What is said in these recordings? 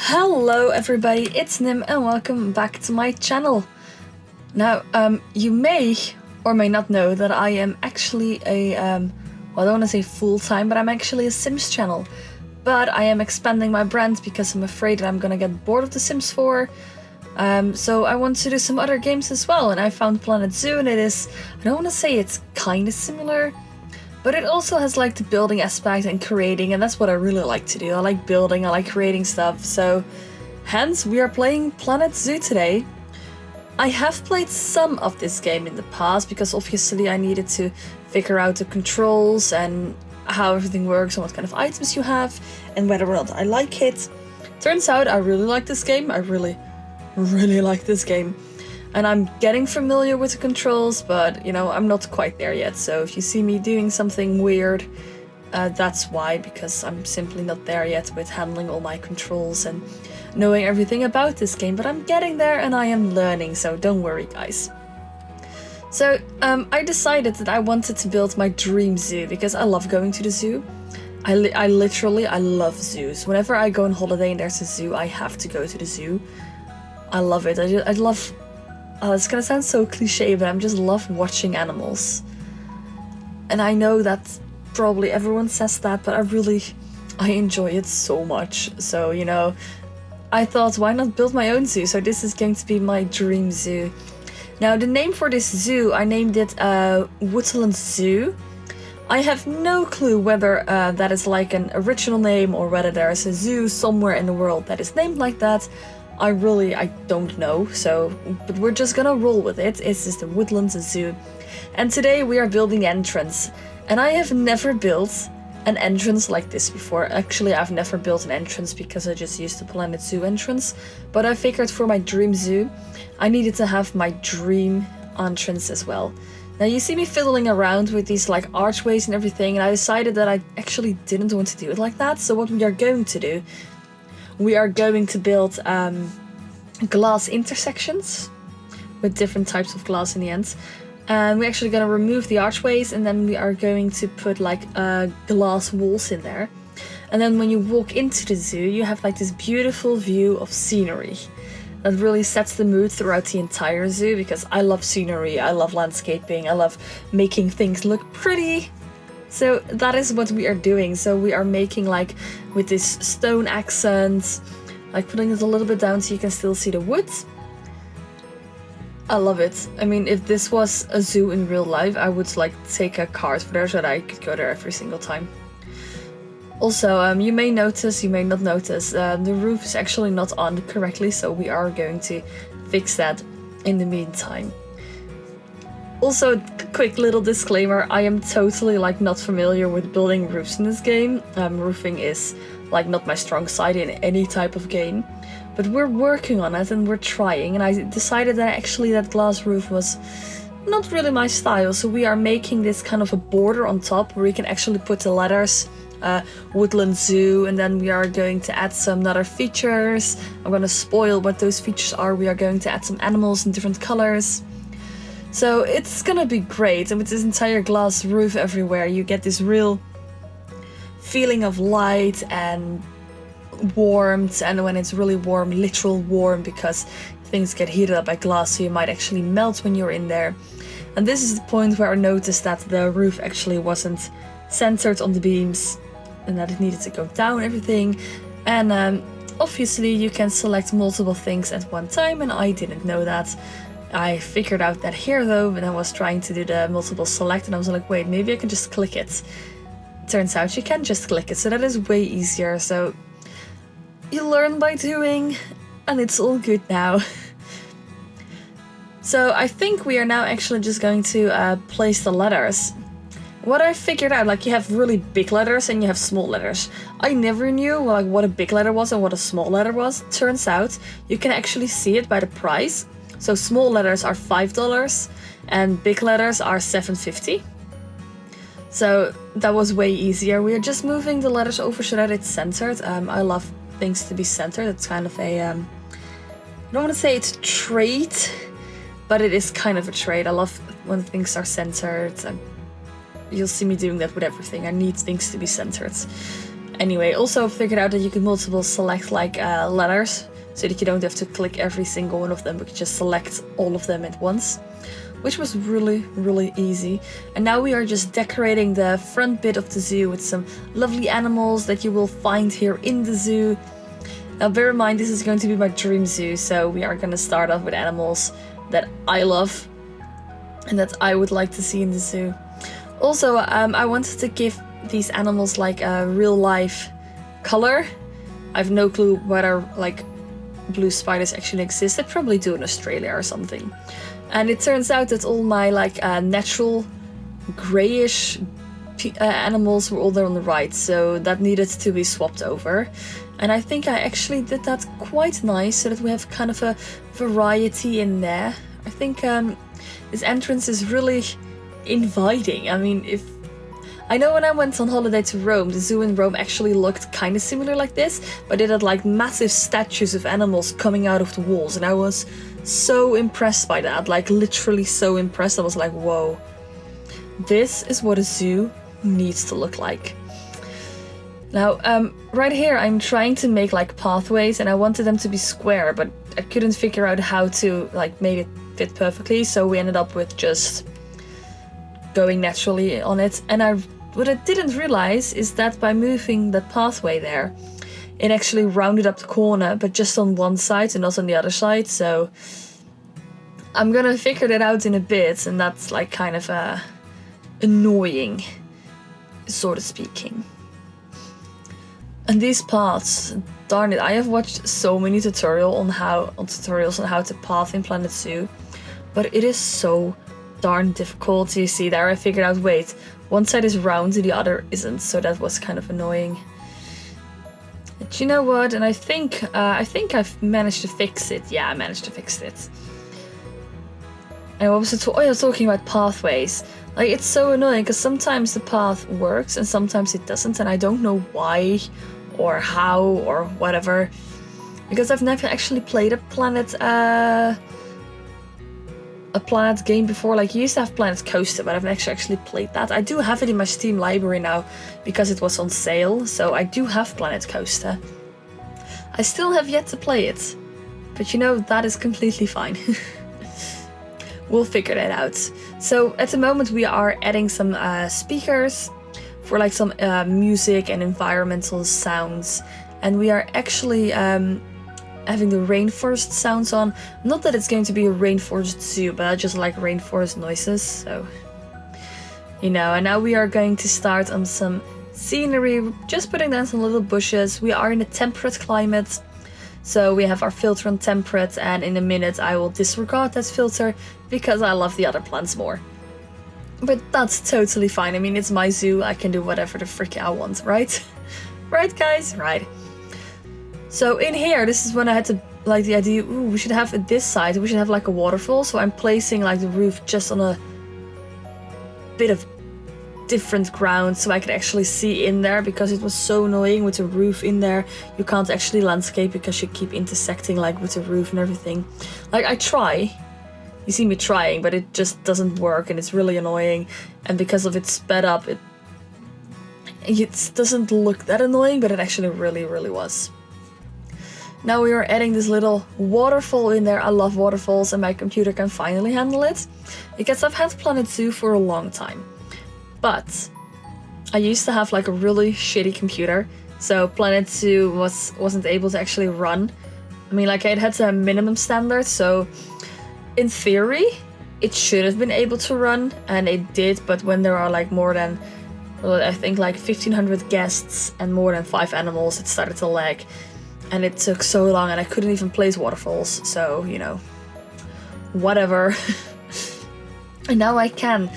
Hello everybody, it's Nym and welcome back to my channel. Now, you may or may not know that I am actually a, well, I don't want to say full-time, but I'm actually a Sims channel. But I am expanding my brand because I'm afraid that I'm gonna get bored of The Sims 4. So I want to do some other games as well, and I found Planet Zoo, and it is, I don't want to say it's kind of similar, but it also has like the building aspect and creating, and that's what I really like to do. I like building, I like creating stuff, so hence we are playing Planet Zoo today. I have played some of this game in the past because obviously I needed to figure out the controls and how everything works and what kind of items you have and whether or not I like it. Turns out I really like this game. I really like this game. And I'm getting familiar with the controls, but, you know, I'm not quite there yet. So if you see me doing something weird, that's why, because I'm simply not there yet with handling all my controls and knowing everything about this game. But I'm getting there and I am learning, so don't worry, guys. So I decided that I wanted to build my dream zoo because I love going to the zoo. I love zoos. Whenever I go on holiday and there's a zoo, I have to go to the zoo. I love it. I love... Oh, it's gonna sound so cliche, but I just love watching animals. And I know that probably everyone says that, but I enjoy it so much. So, you know, I thought, why not build my own zoo? So this is going to be my dream zoo. Now, the name for this zoo, I named it Woodland Zoo. I have no clue whether that is like an original name or whether there is a zoo somewhere in the world that is named like that. I don't know, but we're just gonna roll with it. It's just the Woodland Zoo. And today we are building the entrance. And I have never built an entrance like this before. Actually, I've never built an entrance because I just used the Planet Zoo entrance. But I figured for my dream zoo, I needed to have my dream entrance as well. Now you see me fiddling around with these like archways and everything, and I decided that I actually didn't want to do it like that. So what we are going to do, we are going to build glass intersections with different types of glass in the end. And we're actually going to remove the archways, and then we are going to put like glass walls in there. And then when you walk into the zoo, you have like this beautiful view of scenery. That really sets the mood throughout the entire zoo because I love scenery, I love landscaping, I love making things look pretty. So that is what we are doing. So we are making like with this stone accent, like putting it a little bit down so you can still see the woods. I love it. I mean, if this was a zoo in real life, I would like take a card for there so that I could go there every single time. Also, you may notice, you may not notice, the roof is actually not on correctly, so we are going to fix that in the meantime. Also, quick little disclaimer, I am totally like not familiar with building roofs in this game. Roofing is like not my strong side in any type of game. But we're working on it and we're trying, and I decided that actually that glass roof was not really my style. So we are making this kind of a border on top where we can actually put the letters Woodland Zoo, and then we are going to add some other features. I'm going to spoil what those features are. We are going to add some animals in different colors. So it's gonna be great, and with this entire glass roof everywhere, you get this real feeling of light and warmth, and when it's really warm, literal warm, because things get heated up by glass, so you might actually melt when you're in there. And this is the point where I noticed that the roof actually wasn't centered on the beams, and that it needed to go down everything. And obviously you can select multiple things at one time, and I didn't know that. I figured out that here though, when I was trying to do the multiple select, and I was like, wait, maybe I can just click it. Turns out you can just click it, so that is way easier. So you learn by doing, and it's all good now. So I think we are now actually just going to place the letters. What I figured out, like you have really big letters and you have small letters. I never knew like what a big letter was and what a small letter was. Turns out you can actually see it by the price. So small letters are $5 and big letters are $7.50. So that was way easier. We are just moving the letters over so that it's centered. I love things to be centered. It's kind of a, I don't want to say it's a trait, but it is kind of a trait. I love when things are centered. You'll see me doing that with everything. I need things to be centered. Anyway, also figured out that you can multiple select like letters, so that you don't have to click every single one of them, but you just select all of them at once, which was really, really easy. And now we are just decorating the front bit of the zoo with some lovely animals that you will find here in the zoo. Now bear in mind, this is going to be my dream zoo, so we are going to start off with animals that I love and that I would like to see in the zoo. Also, I wanted to give these animals like a real life color. I have no clue whether like blue spiders actually exist. They probably do in Australia or something. And it turns out that all my like natural grayish animals were all there on the right, so that needed to be swapped over. And I think I actually did that quite nice, so that we have kind of a variety in there. I think this entrance is really inviting. I mean, I know when I went on holiday to Rome, the zoo in Rome actually looked kind of similar like this, but it had like massive statues of animals coming out of the walls, and I was so impressed by that, like literally so impressed. I was like, whoa, this is what a zoo needs to look like. Now, right here I'm trying to make like pathways, and I wanted them to be square, but I couldn't figure out how to like make it fit perfectly, so we ended up with just going naturally on it. And what I didn't realize is that by moving the pathway there, it actually rounded up the corner, but just on one side and not on the other side. So I'm gonna figure that out in a bit, and that's like kind of annoying, sort of speaking. And these paths, darn it, I have watched so many tutorials on how to path in Planet Zoo, but it is so darn difficult. You see there, I figured out, wait, one side is round and the other isn't, so that was kind of annoying. But you know what, and I think I've managed to fix it. Yeah, I managed to fix it. And I was talking about pathways. Like, it's so annoying because sometimes the path works and sometimes it doesn't, and I don't know why or how or whatever, because I've never actually played a Planet game before. Like, you used to have Planet Coaster, but I've never actually played that. I do have it in my Steam library now because it was on sale, so I do have Planet Coaster. I still have yet to play it, but you know, that is completely fine. We'll figure that out. So at the moment we are adding some speakers for like some music and environmental sounds, and we are actually having the rainforest sounds on. Not that it's going to be a rainforest zoo, but I just like rainforest noises, so you know. And now we are going to start on some scenery, just putting down some little bushes. We are in a temperate climate, so we have our filter on temperate, and in a minute I will disregard that filter because I love the other plants more. But that's totally fine. I mean, it's my zoo, I can do whatever the frick I want, right? Right, guys? Right. So in here, this is when I had to, like, the idea, ooh, we should have this side, we should have like a waterfall, so I'm placing like the roof just on a bit of different ground so I could actually see in there, because it was so annoying with the roof in there. You can't actually landscape because you keep intersecting like with the roof and everything. Like, I try, you see me trying, but it just doesn't work and it's really annoying. And because of its sped up, it doesn't look that annoying, but it actually really, really was. Now we are adding this little waterfall in there. I love waterfalls and my computer can finally handle it, because I've had Planet Zoo for a long time. But I used to have like a really shitty computer, so Planet Zoo wasn't able to actually run. I mean, like, it had a minimum standard, so in theory it should have been able to run, and it did, but when there are like more than, well, I think like 1,500 guests and more than 5 animals, it started to lag. And it took so long, and I couldn't even place waterfalls, so, you know, whatever. And now I can.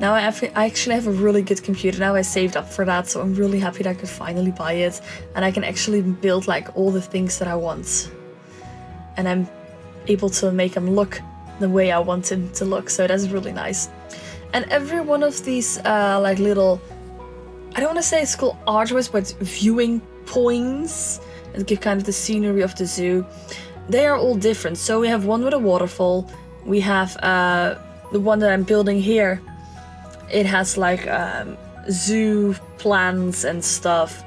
Now I actually have a really good computer. Now I saved up for that, so I'm really happy that I could finally buy it. And I can actually build like all the things that I want. And I'm able to make them look the way I want them to look, so that's really nice. And every one of these like little, I don't want to say it's called archways, but viewing points, and give kind of the scenery of the zoo, they are all different. So we have one with a waterfall, we have the one that I'm building here, it has like zoo plants and stuff.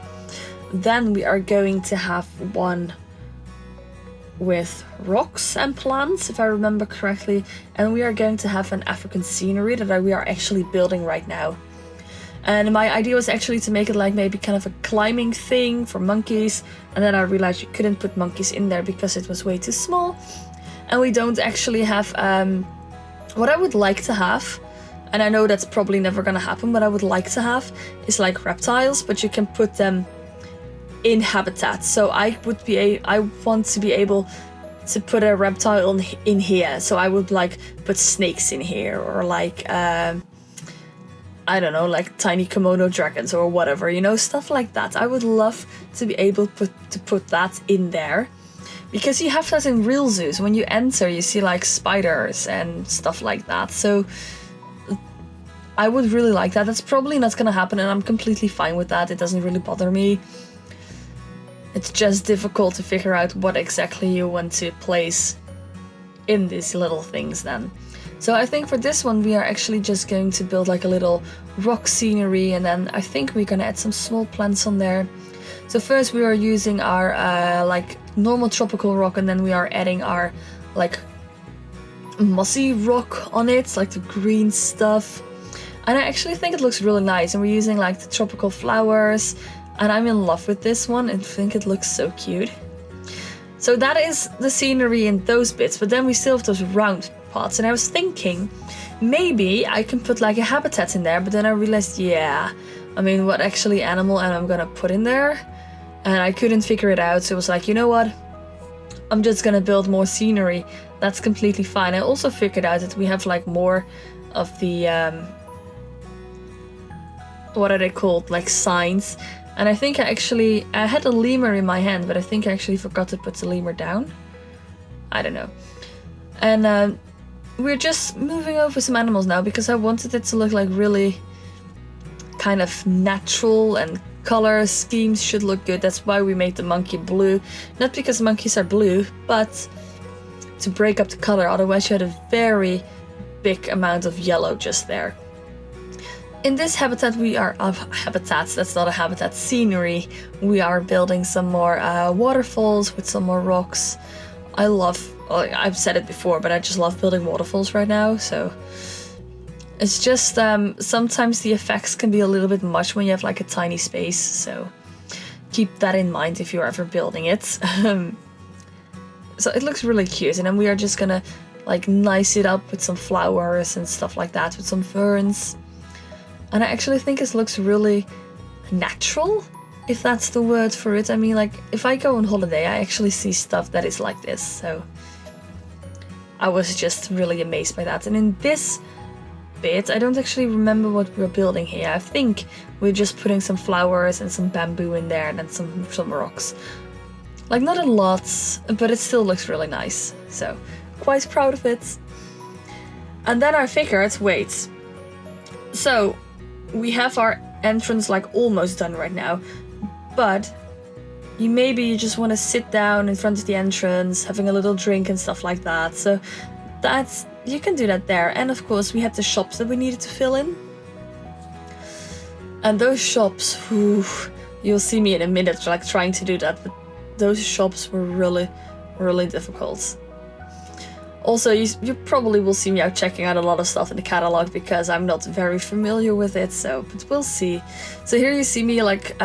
Then we are going to have one with rocks and plants, if I remember correctly. And we are going to have an African scenery that we are actually building right now. And my idea was actually to make it like maybe kind of a climbing thing for monkeys. And then I realized you couldn't put monkeys in there because it was way too small. And we don't actually have what I would like to have. And I know that's probably never gonna happen. What I would like to have is like reptiles, but you can put them in habitats. So I want to be able to put a reptile in here. So I would like put snakes in here, or like I don't know, like tiny Komodo dragons or whatever, you know, stuff like that. I would love to be able to put that in there, because you have that in real zoos. When you enter, you see like spiders and stuff like that. So I would really like that. That's probably not gonna happen, and I'm completely fine with that. It doesn't really bother me. It's just difficult to figure out what exactly you want to place in these little things then. So I think for this one we are actually just going to build like a little rock scenery, and then I think we're gonna add some small plants on there. So first we are using our like normal tropical rock, and then we are adding our like mossy rock on it, like the green stuff. And I actually think it looks really nice, and we're using like the tropical flowers, and I'm in love with this one and think it looks so cute. So that is the scenery in those bits, but then we still have those round parts, and I was thinking maybe I can put like a habitat in there, but then I realized, yeah, I mean, what actually animal am I gonna put in there? And I couldn't figure it out, so it was like, you know what? I'm just gonna build more scenery. That's completely fine. I also figured out that we have like more of the what are they called, like signs. And I think I had a lemur in my hand, but I think I actually forgot to put the lemur down. I don't know. And we're just moving over some animals now, because I wanted it to look like really kind of natural, and color schemes should look good. That's why we made the monkey blue. Not because monkeys are blue, but to break up the color, otherwise you had a very big amount of yellow just there. In this habitat that's not a habitat, scenery, we are building some more waterfalls with some more rocks. I've said it before, but I just love building waterfalls right now, so it's just sometimes the effects can be a little bit much when you have like a tiny space, so keep that in mind if you're ever building it. So it looks really cute, and then we are just gonna like nice it up with some flowers and stuff like that, with some ferns. And I actually think it looks really natural, if that's the word for it. I mean, like, if I go on holiday, I actually see stuff that is like this, so I was just really amazed by that. And in this bit, I don't actually remember what we're building here. I think we're just putting some flowers and some bamboo in there, and then some rocks. Like, not a lot, but it still looks really nice, so quite proud of it. And then I figured, wait, so we have our entrance like almost done right now, but you just want to sit down in front of the entrance, having a little drink and stuff like that. So you can do that there. And of course we had the shops that we needed to fill in. And those shops, you'll see me in a minute like trying to do that, but those shops were really, really difficult. Also, you probably will see me out checking out a lot of stuff in the catalog, because I'm not very familiar with it, but we'll see. So here you see me like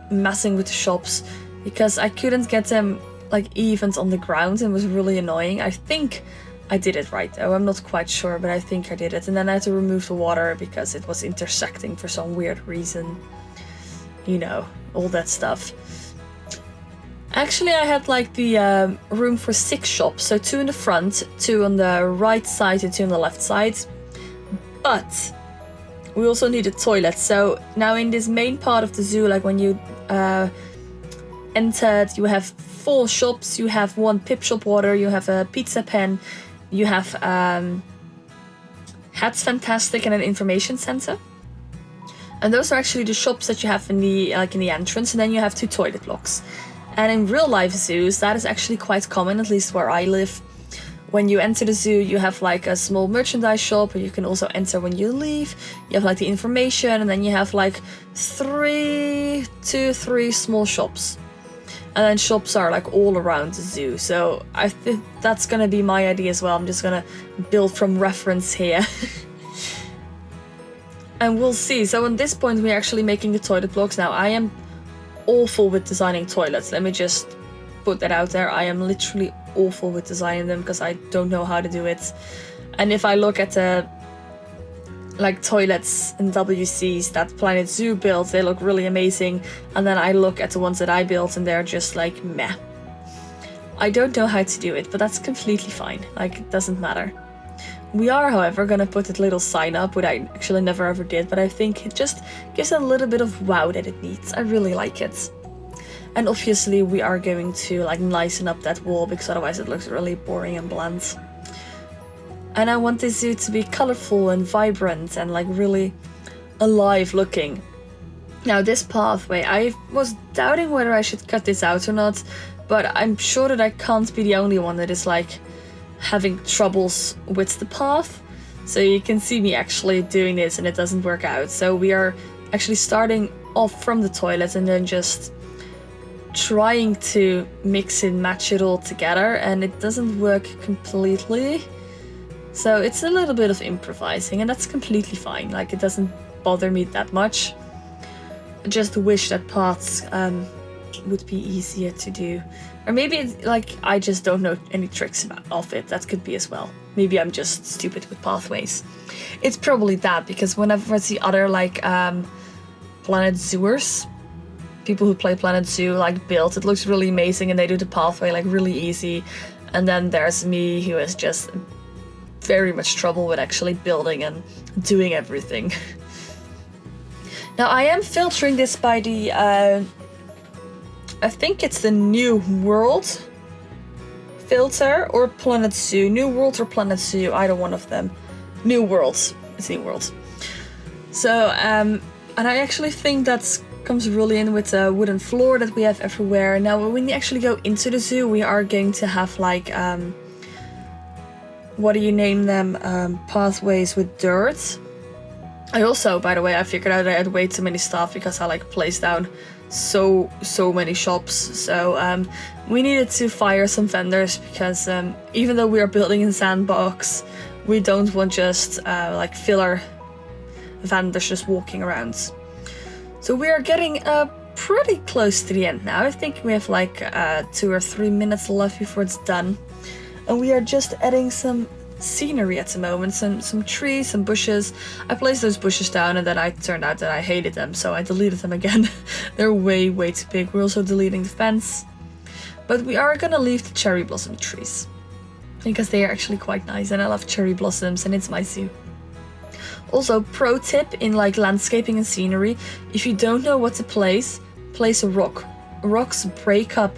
messing with the shops, because I couldn't get them like even on the ground, and it was really annoying. I think I did it right though, I'm not quite sure, but I think I did it. And then I had to remove the water because it was intersecting for some weird reason. You know, all that stuff. Actually, I had like the room for 6 shops, so 2 in the front, 2 on the right side and 2 on the left side. But we also need a toilet. So now in this main part of the zoo, like when you entered, you have 4 shops. You have 1 Pip Shop Water, you have a pizza pen, you have Hat's Fantastic and an information center. And those are actually the shops that you have in the entrance, and then you have 2 toilet blocks. And in real life zoos, that is actually quite common, at least where I live, when you enter the zoo, you have like a small merchandise shop, or you can also enter when you leave. You have like the information, and then you have like 2 to 3 small shops. And then shops are like all around the zoo. So I think that's gonna be my idea as well. I'm just gonna build from reference here. And we'll see. So at this point, we're actually making the toilet blocks. Now, I am awful with designing toilets. Let me just put that out there. I am literally awful with designing them because I don't know how to do it. And if I look at the like toilets and WCs that Planet Zoo built, they look really amazing. And then I look at the ones that I built and they're just like meh. I don't know how to do it, but that's completely fine. Like, it doesn't matter. We are, however, gonna put that little sign up, which I actually never ever did, but I think it just gives a little bit of wow that it needs. I really like it. And obviously we are going to like nicen up that wall, because otherwise it looks really boring and bland. And I want this zoo to be colorful and vibrant and like really alive looking. Now this pathway, I was doubting whether I should cut this out or not, but I'm sure that I can't be the only one that is like having troubles with the path. So you can see me actually doing this and it doesn't work out. So we are actually starting off from the toilet and then just trying to mix and match it all together, and it doesn't work completely. So it's a little bit of improvising, and that's completely fine. Like, it doesn't bother me that much. I just wish that paths would be easier to do. Or maybe it's like I just don't know any tricks of it. That could be as well. Maybe I'm just stupid with pathways. It's probably that, because whenever I see other like Planet Zooers, people who play Planet Zoo like build, it looks really amazing and they do the pathway like really easy. And then there's me, who has just very much trouble with actually building and doing everything. Now I am filtering this by the I think it's the New World filter or Planet Zoo. New World or Planet Zoo, either one of them. New World. It's New World. So, and I actually think that comes really in with the wooden floor that we have everywhere. Now, when we actually go into the zoo, we are going to have like, what do you name them? Pathways with dirt. I also, by the way, I figured out I had way too many stuff because I like placed down so many shops. So we needed to fire some vendors, because even though we are building in sandbox, we don't want just like filler vendors just walking around. So we are getting pretty close to the end now. I think we have like 2 or 3 minutes left before it's done. And we are just adding some scenery at the moment, some trees, some bushes. I placed those bushes down and then I turned out that I hated them, so I deleted them again. They're way too big. We're also deleting the fence. But we are gonna leave the cherry blossom trees, because they are actually quite nice and I love cherry blossoms and it's my zoo. Also, pro tip in like landscaping and scenery, if you don't know what to place a rock. Rocks break up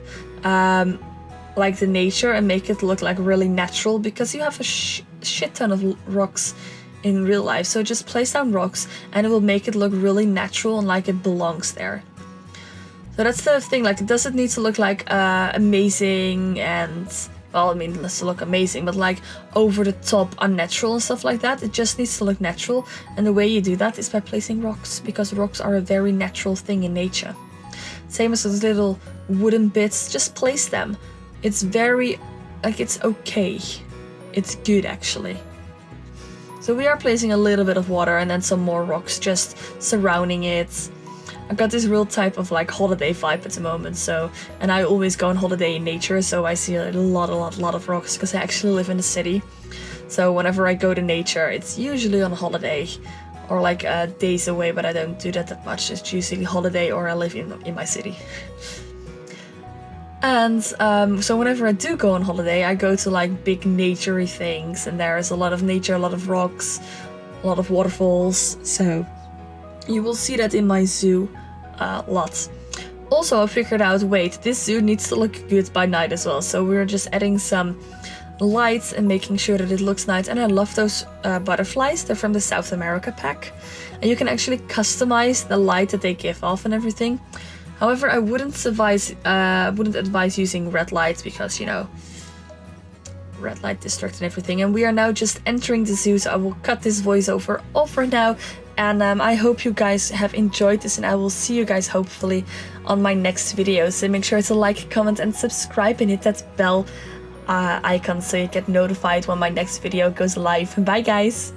like the nature and make it look like really natural, because you have a shit ton of rocks in real life. So just place down rocks and it will make it look really natural and like it belongs there. So that's the thing, like it doesn't need to look like amazing and, well, I mean, it has to look amazing, but like over the top unnatural and stuff like that. It just needs to look natural, and the way you do that is by placing rocks, because rocks are a very natural thing in nature. Same as those little wooden bits, just place them. It's very, like, it's okay. It's good, actually. So we are placing a little bit of water and then some more rocks just surrounding it. I've got this real type of like holiday vibe at the moment, so, and I always go on holiday in nature, so I see a lot of rocks, because I actually live in the city. So whenever I go to nature, it's usually on holiday or like days away, but I don't do that much. It's usually holiday or I live in my city. And so whenever I do go on holiday, I go to like big naturey things, and there is a lot of nature, a lot of rocks, a lot of waterfalls. So you will see that in my zoo a lot. Also, I figured out, wait, this zoo needs to look good by night as well. So we're just adding some lights and making sure that it looks nice. And I love those butterflies. They're from the South America pack. And you can actually customize the light that they give off and everything. However, I wouldn't advise using red lights, because, you know, red light district and everything. And we are now just entering the zoo, so I will cut this voiceover off for now. And I hope you guys have enjoyed this, and I will see you guys hopefully on my next video. So make sure to like, comment, and subscribe, and hit that bell icon so you get notified when my next video goes live. Bye guys!